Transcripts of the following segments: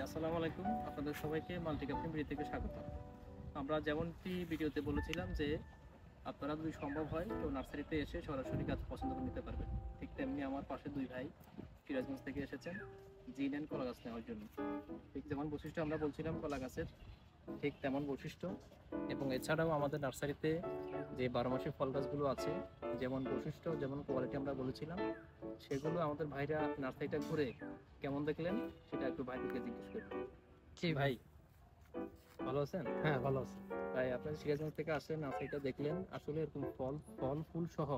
আসসালামু আলাইকুম। আপনাদের সবাইকে মাল্টি ক্যাপ্টেন ভিডিও থেকে স্বাগত। আমরা যেমনটি ভিডিওতে বলেছিলাম যে আপনারা যদি সম্ভব হয় তো নার্সারিতে এসে সরাসরি গাছ পছন্দ করে নিতে পারবেন। ঠিক তেমনি আমার পাশে দুই ভাই সিরাজগঞ্জ থেকে এসেছেন জিন অ্যান্ড কলা গাছ নেওয়ার জন্য। ঠিক যেমন বৈশিষ্ট্য আমরা বলছিলাম কলা গাছের, ঠিক তেমন বৈশিষ্ট্য। এবং এছাড়াও আমাদের নার্সারিতে যে 12 মাসি ফল গাছগুলো আছে, যেমন বৈশিষ্ট্য যেমন কোয়ালিটি আমরা বলেছিলাম, সেগুলো আমাদের ভাইরা নার্সারিটা ঘুরে কেমন দেখলেন সেটা একটু ভাইদেরকে জিজ্ঞেস করবেন। জি ভাই ভালো আছেন? হ্যাঁ, ভালো আছি। ভাই আপনার সিরাজগঞ্জ থেকে আসলেন, নার্সারিটা দেখলেন, আসলে এরকম ফল ফল ফুল সহ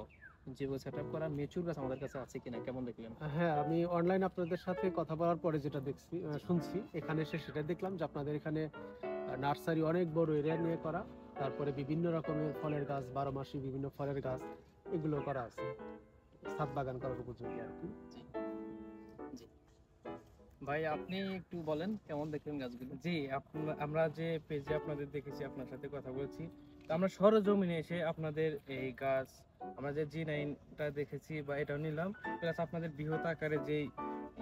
যে সেট আপ করা মেচুর গাছ আমাদের কাছে আছে কিনা কেমন দেখলেন? হ্যাঁ, আমি অনলাইন আপনাদের সাথে কথা বলার পরে যেটা দেখছি শুনছি, এখানে এসে সেটা দেখলাম যে আপনাদের এখানে নার্সারি অনেক বড় এরিয়া নিয়ে করা। তারপরে বিভিন্ন রকমের ফলের গাছ, 12 মাসি বিভিন্ন ফলের গাছ এগুলো করা আছে, ছাদ বাগান করার উপযোগী আর কি। জি জি। ভাই আপনি একটু বলেন কেমন দেখলেন গাছগুলো? জি, আমরা যে পেজে আপনাদের দেখেছি, আপনার সাথে কথা বলছি, তো আমরা সরজমিনে এসে আপনাদের এই গাছ, আমরা যে জি9টা দেখেছি বা এটাও নিলাম, প্লাস আপনাদের বৃহৎ আকারে যেই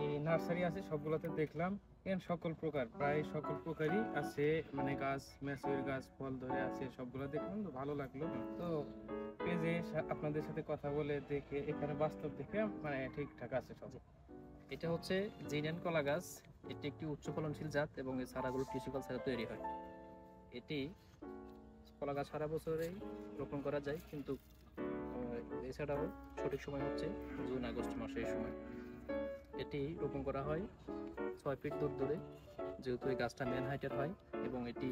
এই নার্সারি আছে সবগুলোতে দেখলাম। এখানে সকল প্রকার, প্রায় সকল প্রকারই আছে, মানে গাছ, ম্যাচিউর গাছ, ফল ধরে আছে, সবগুলো দেখলাম, তো ভালো লাগলো। তো পেজে আপনাদের সাথে কথা বলে দেখে এখানে বাস্তব দেখে মানে ঠিকঠাক আছে সব। এটা হচ্ছে জিনেন কলা গাছ। এটি একটি উচ্চ ফলনশীল জাত এবং এই চারাগুলো টিস্যু কালচারে তৈরি হয়। এটি কলা গাছ সারা বছরেই রোপণ করা যায়, কিন্তু এছাড়াও সঠিক সময় হচ্ছে জুন আগস্ট মাসে। এই সময় এটি রোপণ করা হয় 6 ফিট দূর দূরে, যেহেতু এই গাছটা ম্যান হাইটের হয় এবং এটি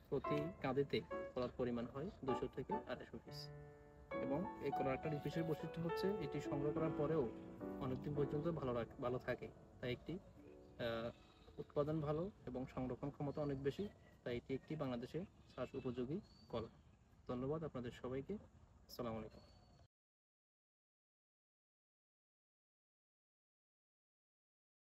প্রতি কাঁদিতে কলার পরিমাণ হয় 200 থেকে 250 পিস। এবং এই কলার একটা বিশেষ বৈশিষ্ট্য হচ্ছে এটি সংগ্রহ করার পরেও অনেকদিন পর্যন্ত ভালো থাকে। তাই একটি উৎপাদন ভালো এবং সংরক্ষণ ক্ষমতা অনেক বেশি, তাই এটি একটি বাংলাদেশে চাষ উপযোগী কলা। ধন্যবাদ আপনাদের সবাইকে। আসসালামু আলাইকুম।